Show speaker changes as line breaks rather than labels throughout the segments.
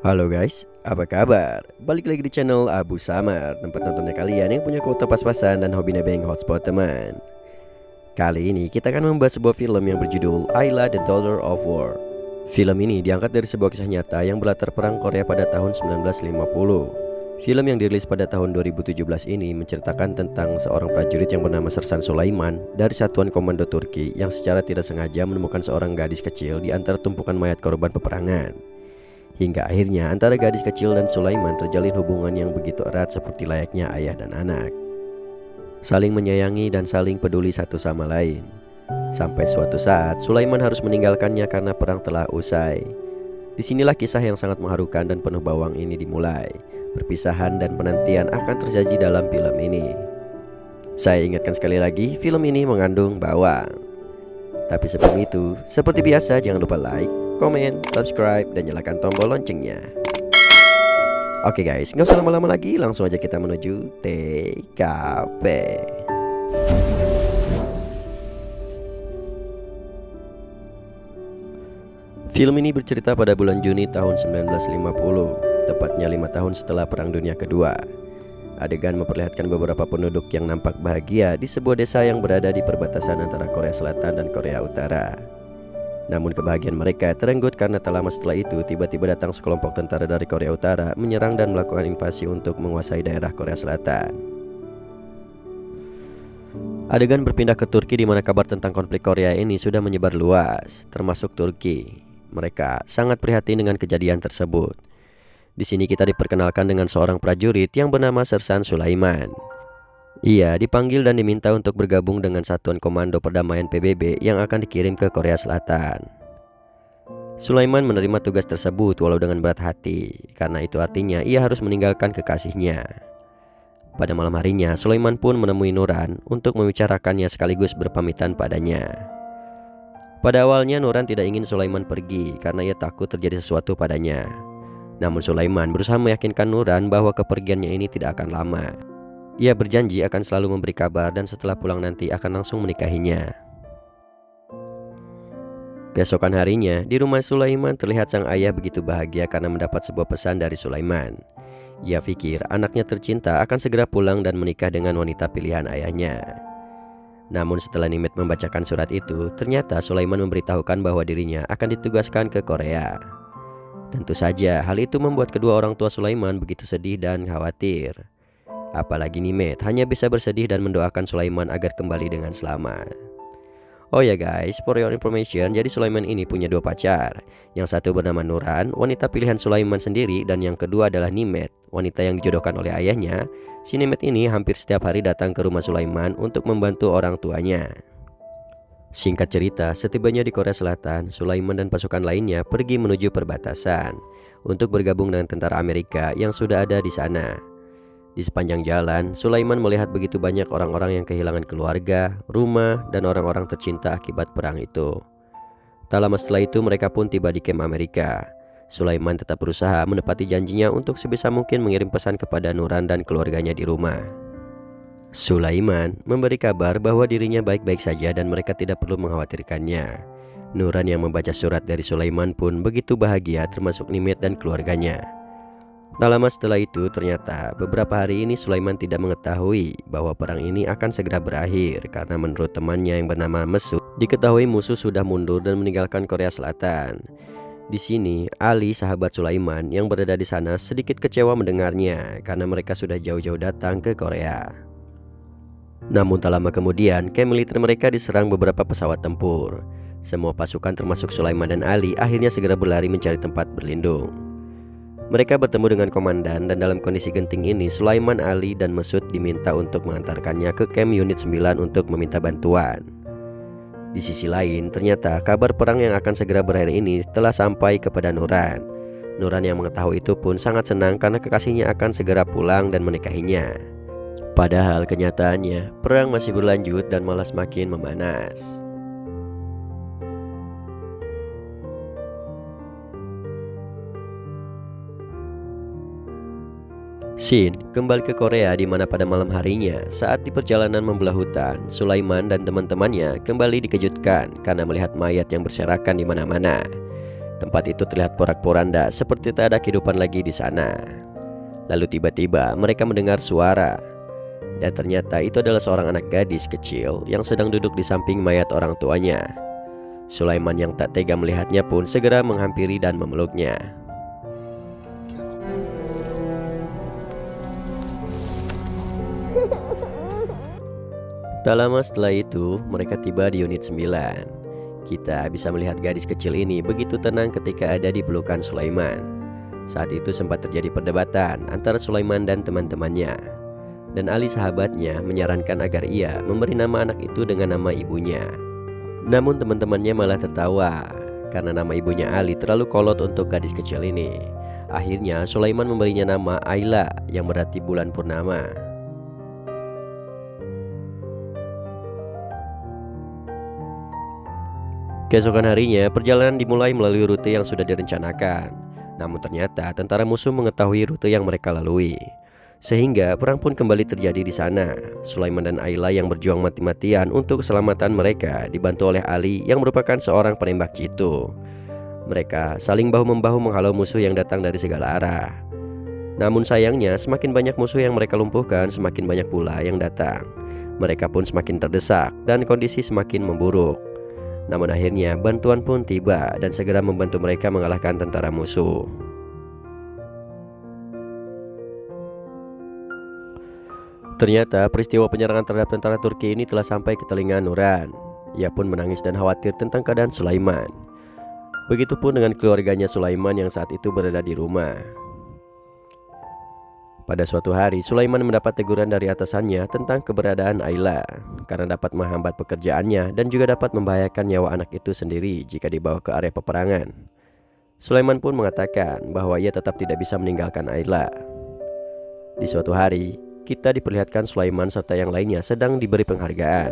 Halo guys, apa kabar? Balik lagi di channel Abu Samar, tempat nontonnya kalian yang punya kuota pas-pasan dan hobi nebeng hotspot teman. Kali ini kita akan membahas sebuah film yang berjudul Ayla the Daughter of War. Film ini diangkat dari sebuah kisah nyata yang berlatar perang Korea pada tahun 1950. Film yang dirilis pada tahun 2017 ini menceritakan tentang seorang prajurit yang bernama Sersan Sulaiman dari Satuan Komando Turki yang secara tidak sengaja menemukan seorang gadis kecil di antara tumpukan mayat korban peperangan. Hingga akhirnya antara gadis kecil dan Sulaiman terjalin hubungan yang begitu erat seperti layaknya ayah dan anak. Saling menyayangi dan saling peduli satu sama lain. Sampai suatu saat Sulaiman harus meninggalkannya karena perang telah usai. Disinilah kisah yang sangat mengharukan dan penuh bawang ini dimulai. Perpisahan dan penantian akan tersaji dalam film ini. Saya ingatkan sekali lagi, film ini mengandung bawang. Tapi sebelum itu, seperti biasa jangan lupa like, komen, subscribe, dan nyalakan tombol loncengnya. Oke guys, nggak usah lama-lama lagi, langsung aja kita menuju TKP. Film ini bercerita pada bulan Juni tahun 1950, tepatnya 5 tahun setelah Perang Dunia Kedua. Adegan memperlihatkan beberapa penduduk yang nampak bahagia di sebuah desa yang berada di perbatasan antara Korea Selatan dan Korea Utara. Namun kebahagiaan mereka terenggut karena tak lama setelah itu tiba-tiba datang sekelompok tentara dari Korea Utara menyerang dan melakukan invasi untuk menguasai daerah Korea Selatan. Adegan berpindah ke Turki di mana kabar tentang konflik Korea ini sudah menyebar luas, termasuk Turki. Mereka sangat prihatin dengan kejadian tersebut. Di sini kita diperkenalkan dengan seorang prajurit yang bernama Sersan Sulaiman. Ia dipanggil dan diminta untuk bergabung dengan Satuan Komando Perdamaian PBB yang akan dikirim ke Korea Selatan. Sulaiman menerima tugas tersebut walau dengan berat hati, karena itu artinya ia harus meninggalkan kekasihnya. Pada malam harinya, Sulaiman pun menemui Nuran untuk membicarakannya sekaligus berpamitan padanya. Pada awalnya Nuran tidak ingin Sulaiman pergi karena ia takut terjadi sesuatu padanya. Namun Sulaiman berusaha meyakinkan Nuran bahwa kepergiannya ini tidak akan lama. Ia berjanji akan selalu memberi kabar dan setelah pulang nanti akan langsung menikahinya. Keesokan harinya, di rumah Sulaiman terlihat sang ayah begitu bahagia karena mendapat sebuah pesan dari Sulaiman. Ia pikir anaknya tercinta akan segera pulang dan menikah dengan wanita pilihan ayahnya. Namun setelah Nimet membacakan surat itu, ternyata Sulaiman memberitahukan bahwa dirinya akan ditugaskan ke Korea. Tentu saja hal itu membuat kedua orang tua Sulaiman begitu sedih dan khawatir. Apalagi Nimet hanya bisa bersedih dan mendoakan Sulaiman agar kembali dengan selamat. Oh ya guys, for your information, jadi Sulaiman ini punya dua pacar. Yang satu bernama Nuran, wanita pilihan Sulaiman sendiri, dan yang kedua adalah Nimet, wanita yang dijodohkan oleh ayahnya. Si Nimet ini hampir setiap hari datang ke rumah Sulaiman untuk membantu orang tuanya. Singkat cerita, setibanya di Korea Selatan, Sulaiman dan pasukan lainnya pergi menuju perbatasan untuk bergabung dengan tentara Amerika yang sudah ada di sana. Di sepanjang jalan, Sulaiman melihat begitu banyak orang-orang yang kehilangan keluarga, rumah, dan orang-orang tercinta akibat perang itu. Tak lama setelah itu mereka pun tiba di kamp Amerika. Sulaiman tetap berusaha menepati janjinya untuk sebisa mungkin mengirim pesan kepada Nuran dan keluarganya di rumah. Sulaiman memberi kabar bahwa dirinya baik-baik saja dan mereka tidak perlu mengkhawatirkannya. Nuran yang membaca surat dari Sulaiman pun begitu bahagia, termasuk Nimet dan keluarganya. Tak lama setelah itu ternyata beberapa hari ini Sulaiman tidak mengetahui bahwa perang ini akan segera berakhir karena menurut temannya yang bernama Mesut, diketahui musuh sudah mundur dan meninggalkan Korea Selatan. Di sini Ali, sahabat Sulaiman yang berada di sana, sedikit kecewa mendengarnya karena mereka sudah jauh-jauh datang ke Korea. Namun tak lama kemudian, kamp militer mereka diserang beberapa pesawat tempur. Semua pasukan termasuk Sulaiman dan Ali akhirnya segera berlari mencari tempat berlindung. Mereka bertemu dengan komandan dan dalam kondisi genting ini Sulaiman, Ali, dan Mesut diminta untuk mengantarkannya ke kamp unit 9 untuk meminta bantuan. Di sisi lain, ternyata kabar perang yang akan segera berakhir ini telah sampai kepada Nuran. Nuran yang mengetahui itu pun sangat senang karena kekasihnya akan segera pulang dan menikahinya. Padahal kenyataannya perang masih berlanjut dan malah semakin memanas. Shin kembali ke Korea di mana pada malam harinya saat di perjalanan membelah hutan, Sulaiman dan teman-temannya kembali dikejutkan karena melihat mayat yang berserakan di mana-mana. Tempat itu terlihat porak-poranda seperti tak ada kehidupan lagi di sana. Lalu tiba-tiba mereka mendengar suara. Dan ternyata itu adalah seorang anak gadis kecil yang sedang duduk di samping mayat orang tuanya. Sulaiman yang tak tega melihatnya pun segera menghampiri dan memeluknya. Tak lama setelah itu, mereka tiba di unit 9. Kita bisa melihat gadis kecil ini begitu tenang ketika ada di pelukan Sulaiman. Saat itu sempat terjadi perdebatan antara Sulaiman dan teman-temannya. Dan Ali sahabatnya menyarankan agar ia memberi nama anak itu dengan nama ibunya. Namun teman-temannya malah tertawa karena nama ibunya Ali terlalu kolot untuk gadis kecil ini. Akhirnya Sulaiman memberinya nama Ayla yang berarti bulan purnama. Keesokan harinya, perjalanan dimulai melalui rute yang sudah direncanakan. Namun ternyata tentara musuh mengetahui rute yang mereka lalui. Sehingga perang pun kembali terjadi di sana. Sulaiman dan Ayla yang berjuang mati-matian untuk keselamatan mereka dibantu oleh Ali yang merupakan seorang penembak jitu. Mereka saling bahu-membahu menghalau musuh yang datang dari segala arah. Namun sayangnya semakin banyak musuh yang mereka lumpuhkan, semakin banyak pula yang datang. Mereka pun semakin terdesak dan kondisi semakin memburuk. Namun akhirnya bantuan pun tiba dan segera membantu mereka mengalahkan tentara musuh. Ternyata peristiwa penyerangan terhadap tentara Turki ini telah sampai ke telinga Nuran. Ia pun menangis dan khawatir tentang keadaan Sulaiman. Begitupun dengan keluarganya Sulaiman yang saat itu berada di rumah. Pada suatu hari, Sulaiman mendapat teguran dari atasannya tentang keberadaan Ayla karena dapat menghambat pekerjaannya dan juga dapat membahayakan nyawa anak itu sendiri jika dibawa ke area peperangan. Sulaiman pun mengatakan bahwa ia tetap tidak bisa meninggalkan Ayla. Di suatu hari, kita diperlihatkan Sulaiman serta yang lainnya sedang diberi penghargaan.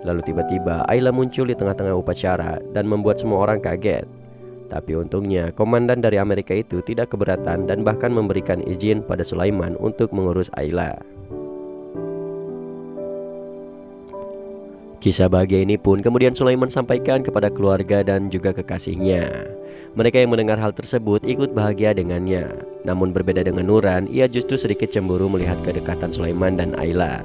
Lalu tiba-tiba Ayla muncul di tengah-tengah upacara dan membuat semua orang kaget. Tapi untungnya komandan dari Amerika itu tidak keberatan dan bahkan memberikan izin pada Sulaiman untuk mengurus Ayla. Kisah bahagia ini pun kemudian Sulaiman sampaikan kepada keluarga dan juga kekasihnya. Mereka yang mendengar hal tersebut ikut bahagia dengannya. Namun berbeda dengan Nuran, ia justru sedikit cemburu melihat kedekatan Sulaiman dan Ayla.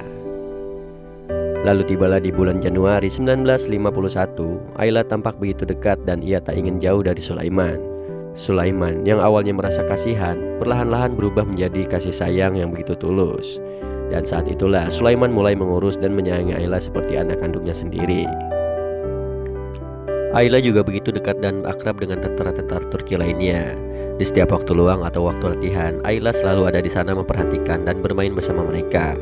Lalu tibalah di bulan Januari 1951, Ayla tampak begitu dekat dan ia tak ingin jauh dari Sulaiman. Sulaiman yang awalnya merasa kasihan, perlahan-lahan berubah menjadi kasih sayang yang begitu tulus. Dan saat itulah Sulaiman mulai mengurus dan menyayangi Ayla seperti anak kandungnya sendiri. Ayla juga begitu dekat dan akrab dengan tentara-tentara Turki lainnya. Di setiap waktu luang atau waktu latihan, Ayla selalu ada di sana memperhatikan dan bermain bersama mereka.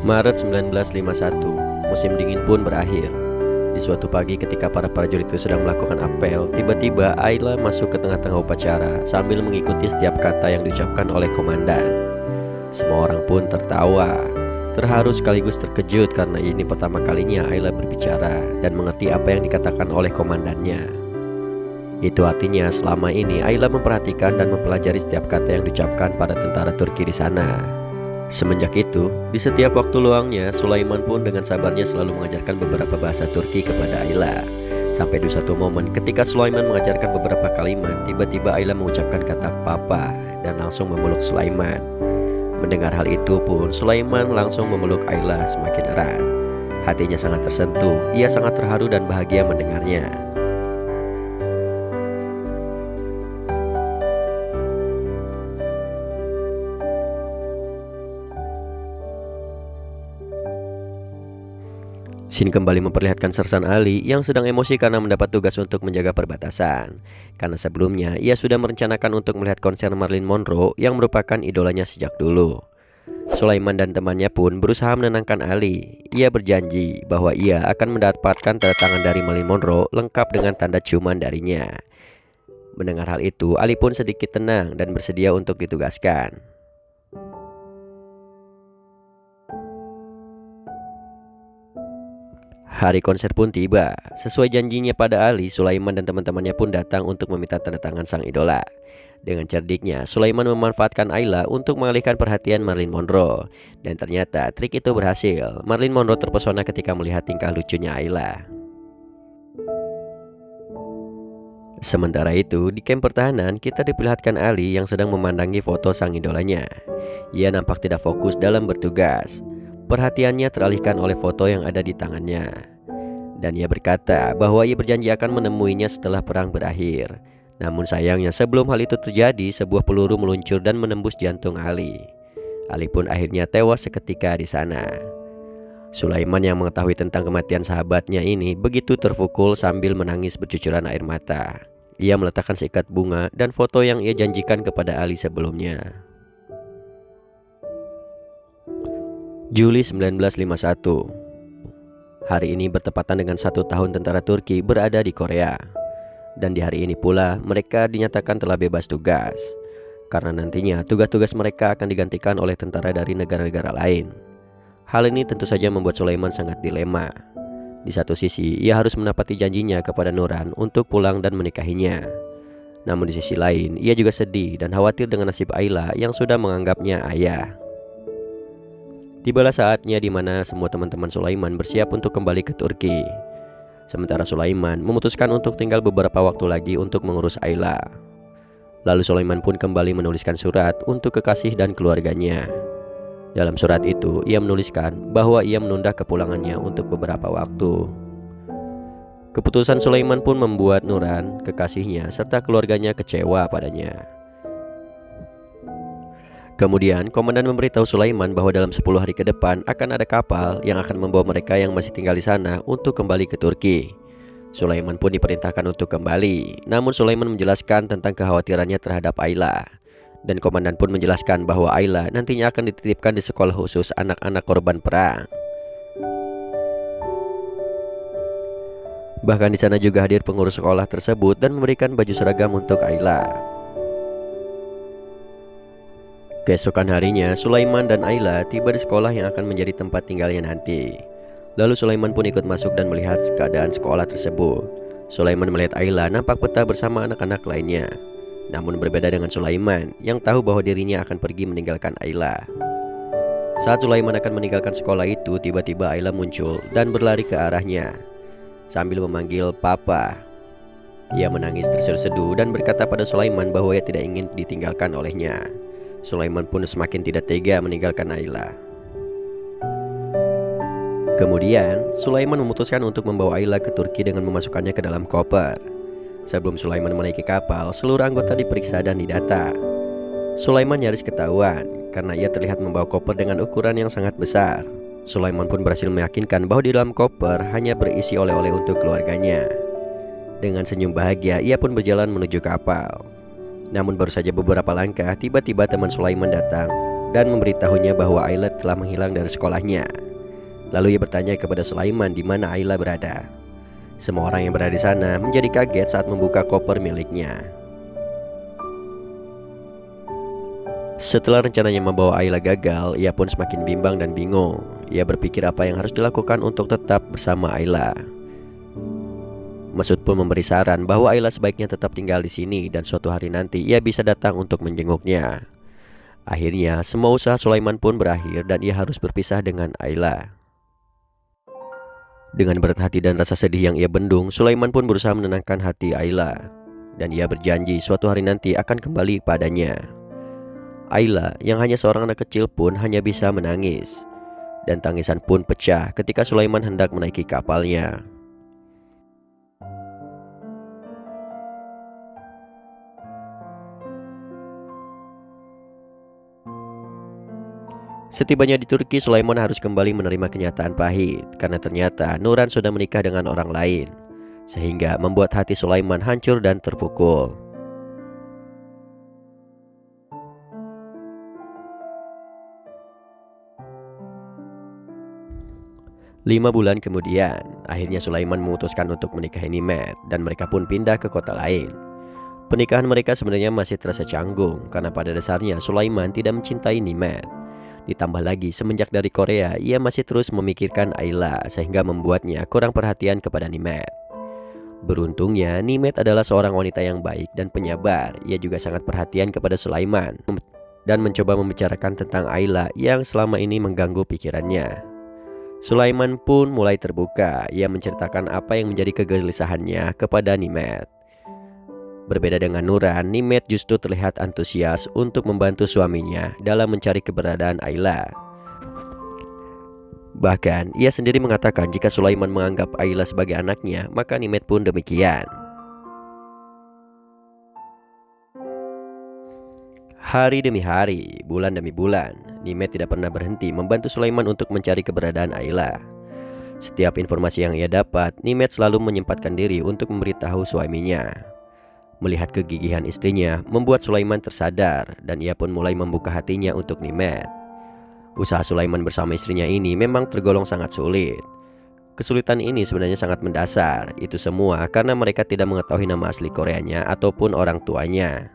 Maret 1951, musim dingin pun berakhir. Di suatu pagi ketika para prajurit itu sedang melakukan apel, tiba-tiba Ayla masuk ke tengah-tengah upacara sambil mengikuti setiap kata yang diucapkan oleh komandan. Semua orang pun tertawa, terharu sekaligus terkejut karena ini pertama kalinya Ayla berbicara dan mengerti apa yang dikatakan oleh komandannya. Itu artinya selama ini Ayla memperhatikan dan mempelajari setiap kata yang diucapkan pada tentara Turki di sana. Semenjak itu, di setiap waktu luangnya, Sulaiman pun dengan sabarnya selalu mengajarkan beberapa bahasa Turki kepada Ayla. Sampai di suatu momen ketika Sulaiman mengajarkan beberapa kalimat, tiba-tiba Ayla mengucapkan kata papa dan langsung memeluk Sulaiman. Mendengar hal itu pun, Sulaiman langsung memeluk Ayla semakin erat. Hatinya sangat tersentuh, ia sangat terharu dan bahagia mendengarnya. Scene kembali memperlihatkan Sersan Ali yang sedang emosi karena mendapat tugas untuk menjaga perbatasan. Karena sebelumnya ia sudah merencanakan untuk melihat konser Marilyn Monroe yang merupakan idolanya sejak dulu. Sulaiman dan temannya pun berusaha menenangkan Ali. Ia berjanji bahwa ia akan mendapatkan tanda tangan dari Marilyn Monroe lengkap dengan tanda ciuman darinya. Mendengar hal itu, Ali pun sedikit tenang dan bersedia untuk ditugaskan. Hari konser pun tiba. Sesuai janjinya pada Ali, Sulaiman dan teman-temannya pun datang untuk meminta tanda tangan sang idola. Dengan cerdiknya, Sulaiman memanfaatkan Ayla untuk mengalihkan perhatian Marilyn Monroe. Dan ternyata trik itu berhasil. Marilyn Monroe terpesona ketika melihat tingkah lucunya Ayla. Sementara itu, di kamp pertahanan, kita diperlihatkan Ali yang sedang memandangi foto sang idolanya. Ia nampak tidak fokus dalam bertugas. Perhatiannya teralihkan oleh foto yang ada di tangannya. Dan ia berkata bahwa ia berjanji akan menemuinya setelah perang berakhir. Namun sayangnya sebelum hal itu terjadi, sebuah peluru meluncur dan menembus jantung Ali. Ali pun akhirnya tewas seketika di sana. Sulaiman yang mengetahui tentang kematian sahabatnya ini begitu terpukul sambil menangis bercucuran air mata. Ia meletakkan seikat bunga dan foto yang ia janjikan kepada Ali sebelumnya. Juli 1951. Hari ini bertepatan dengan 1 tahun tentara Turki berada di Korea. Dan di hari ini pula mereka dinyatakan telah bebas tugas. Karena nantinya tugas-tugas mereka akan digantikan oleh tentara dari negara-negara lain. Hal ini tentu saja membuat Sulaiman sangat dilema. Di satu sisi, ia harus menepati janjinya kepada Nuran untuk pulang dan menikahinya. Namun di sisi lain, ia juga sedih dan khawatir dengan nasib Ayla yang sudah menganggapnya ayah. Tibalah saatnya di mana semua teman-teman Sulaiman bersiap untuk kembali ke Turki. Sementara Sulaiman memutuskan untuk tinggal beberapa waktu lagi untuk mengurus Ayla. Lalu Sulaiman pun kembali menuliskan surat untuk kekasih dan keluarganya. Dalam surat itu, ia menuliskan bahwa ia menunda kepulangannya untuk beberapa waktu. Keputusan Sulaiman pun membuat Nuran, kekasihnya, serta keluarganya kecewa padanya. Kemudian, komandan memberitahu Sulaiman bahwa dalam 10 hari ke depan akan ada kapal yang akan membawa mereka yang masih tinggal di sana untuk kembali ke Turki. Sulaiman pun diperintahkan untuk kembali, namun Sulaiman menjelaskan tentang kekhawatirannya terhadap Ayla. Dan komandan pun menjelaskan bahwa Ayla nantinya akan dititipkan di sekolah khusus anak-anak korban perang. Bahkan di sana juga hadir pengurus sekolah tersebut dan memberikan baju seragam untuk Ayla. Keesokan harinya, Sulaiman dan Ayla tiba di sekolah yang akan menjadi tempat tinggalnya nanti. Lalu Sulaiman pun ikut masuk dan melihat keadaan sekolah tersebut. Sulaiman melihat Ayla nampak betah bersama anak-anak lainnya. Namun berbeda dengan Sulaiman yang tahu bahwa dirinya akan pergi meninggalkan Ayla. Saat Sulaiman akan meninggalkan sekolah itu, tiba-tiba Ayla muncul dan berlari ke arahnya sambil memanggil Papa. Ia menangis terseduh-seduh dan berkata pada Sulaiman bahwa ia tidak ingin ditinggalkan olehnya. Sulaiman pun semakin tidak tega meninggalkan Ayla. Kemudian Sulaiman memutuskan untuk membawa Ayla ke Turki dengan memasukkannya ke dalam koper. Sebelum Sulaiman menaiki kapal, seluruh anggota diperiksa dan didata. Sulaiman nyaris ketahuan karena ia terlihat membawa koper dengan ukuran yang sangat besar. Sulaiman pun berhasil meyakinkan bahwa di dalam koper hanya berisi oleh-oleh untuk keluarganya. Dengan senyum bahagia, ia pun berjalan menuju kapal. Namun baru saja beberapa langkah, tiba-tiba teman Sulaiman datang dan memberitahunya bahwa Ayla telah menghilang dari sekolahnya. Lalu ia bertanya kepada Sulaiman di mana Ayla berada. Semua orang yang berada di sana menjadi kaget saat membuka koper miliknya. Setelah rencananya membawa Ayla gagal, ia pun semakin bimbang dan bingung. Ia berpikir apa yang harus dilakukan untuk tetap bersama Ayla. Mesut pun memberi saran bahwa Ayla sebaiknya tetap tinggal di sini dan suatu hari nanti ia bisa datang untuk menjenguknya. Akhirnya, semua usaha Sulaiman pun berakhir dan ia harus berpisah dengan Ayla. Dengan berat hati dan rasa sedih yang ia bendung, Sulaiman pun berusaha menenangkan hati Ayla. Dan ia berjanji suatu hari nanti akan kembali padanya. Ayla yang hanya seorang anak kecil pun hanya bisa menangis. Dan tangisan pun pecah ketika Sulaiman hendak menaiki kapalnya. Setibanya di Turki, Sulaiman harus kembali menerima kenyataan pahit karena ternyata Nuran sudah menikah dengan orang lain, sehingga membuat hati Sulaiman hancur dan terpukul. Lima bulan kemudian, akhirnya Sulaiman memutuskan untuk menikahi Nimet dan mereka pun pindah ke kota lain. Pernikahan mereka sebenarnya masih terasa canggung karena pada dasarnya Sulaiman tidak mencintai Nimet. Ditambah lagi semenjak dari Korea, ia masih terus memikirkan Ayla sehingga membuatnya kurang perhatian kepada Nimet. Beruntungnya, Nimet adalah seorang wanita yang baik dan penyabar. Ia juga sangat perhatian kepada Sulaiman dan mencoba membicarakan tentang Ayla yang selama ini mengganggu pikirannya. Sulaiman pun mulai terbuka. Ia menceritakan apa yang menjadi kegelisahannya kepada Nimet. Berbeda dengan Nuran, Nimet justru terlihat antusias untuk membantu suaminya dalam mencari keberadaan Ayla. Bahkan, ia sendiri mengatakan jika Sulaiman menganggap Ayla sebagai anaknya, maka Nimet pun demikian. Hari demi hari, bulan demi bulan, Nimet tidak pernah berhenti membantu Sulaiman untuk mencari keberadaan Ayla. Setiap informasi yang ia dapat, Nimet selalu menyempatkan diri untuk memberitahu suaminya. Melihat kegigihan istrinya membuat Sulaiman tersadar dan ia pun mulai membuka hatinya untuk Nimet. Usaha Sulaiman bersama istrinya ini memang tergolong sangat sulit. Kesulitan ini sebenarnya sangat mendasar, itu semua karena mereka tidak mengetahui nama asli Koreanya ataupun orang tuanya.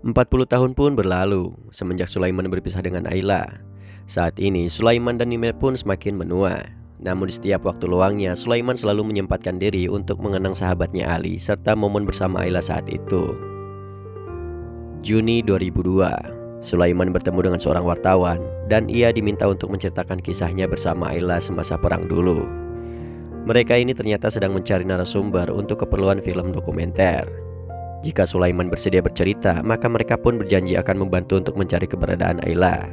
40 tahun pun berlalu semenjak Sulaiman berpisah dengan Ayla. Saat ini Sulaiman dan Nimet pun semakin menua. Namun di setiap waktu luangnya Sulaiman selalu menyempatkan diri untuk mengenang sahabatnya Ali serta momen bersama Ayla saat itu. Juni 2002, Sulaiman bertemu dengan seorang wartawan dan ia diminta untuk menceritakan kisahnya bersama Ayla semasa perang dulu. Mereka ini ternyata sedang mencari narasumber untuk keperluan film dokumenter. Jika Sulaiman bersedia bercerita, maka mereka pun berjanji akan membantu untuk mencari keberadaan Ayla.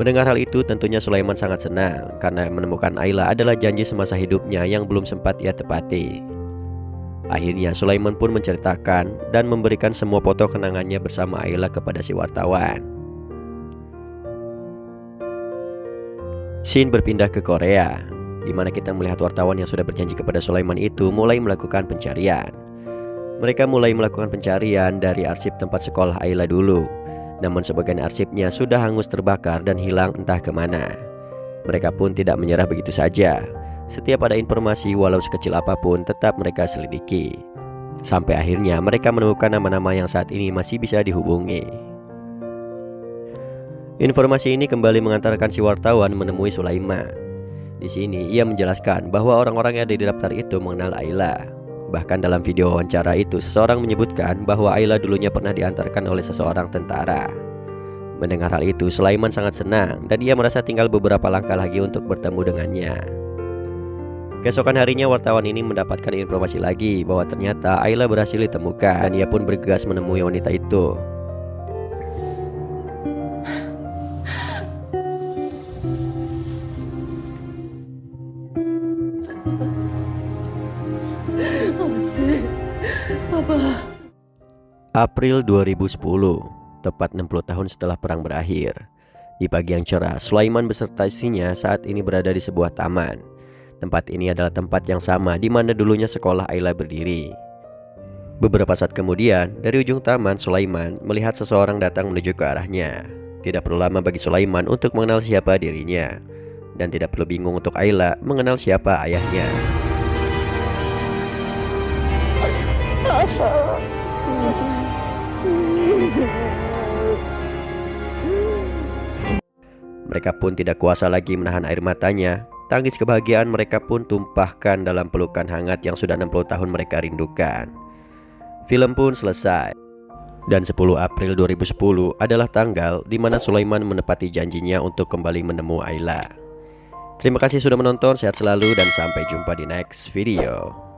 Mendengar hal itu tentunya Sulaiman sangat senang karena menemukan Ayla adalah janji semasa hidupnya yang belum sempat ia tepati. Akhirnya Sulaiman pun menceritakan dan memberikan semua foto kenangannya bersama Ayla kepada si wartawan. Scene berpindah ke Korea, di mana kita melihat wartawan yang sudah berjanji kepada Sulaiman itu mulai melakukan pencarian. Mereka mulai melakukan pencarian dari arsip tempat sekolah Ayla dulu. Namun sebagian arsipnya sudah hangus terbakar dan hilang entah kemana. Mereka pun tidak menyerah begitu saja. Setiap ada informasi walau sekecil apapun tetap mereka selidiki. Sampai akhirnya mereka menemukan nama-nama yang saat ini masih bisa dihubungi. Informasi ini kembali mengantarkan si wartawan menemui Sulaiman. Di sini ia menjelaskan bahwa orang-orang yang ada di daftar itu mengenal Ayla. Bahkan dalam video wawancara itu seseorang menyebutkan bahwa Ayla dulunya pernah diantarkan oleh seseorang tentara. Mendengar hal itu Sulaiman sangat senang dan ia merasa tinggal beberapa langkah lagi untuk bertemu dengannya. Keesokan harinya wartawan ini mendapatkan informasi lagi bahwa ternyata Ayla berhasil ditemukan dan ia pun bergegas menemui wanita itu. April 2010, tepat 60 tahun setelah perang berakhir. Di pagi yang cerah, Sulaiman beserta istrinya saat ini berada di sebuah taman. Tempat ini adalah tempat yang sama di mana dulunya sekolah Ayla berdiri. Beberapa saat kemudian, dari ujung taman Sulaiman melihat seseorang datang menuju ke arahnya. Tidak perlu lama bagi Sulaiman untuk mengenal siapa dirinya. Dan tidak perlu bingung untuk Ayla mengenal siapa ayahnya. Mereka pun tidak kuasa lagi menahan air matanya. Tangis kebahagiaan mereka pun tumpahkan dalam pelukan hangat yang sudah 60 tahun mereka rindukan. Film pun selesai. Dan 10 April 2010 adalah tanggal di mana Sulaiman menepati janjinya untuk kembali menemui Ayla. Terima kasih sudah menonton, sehat selalu dan sampai jumpa di next video.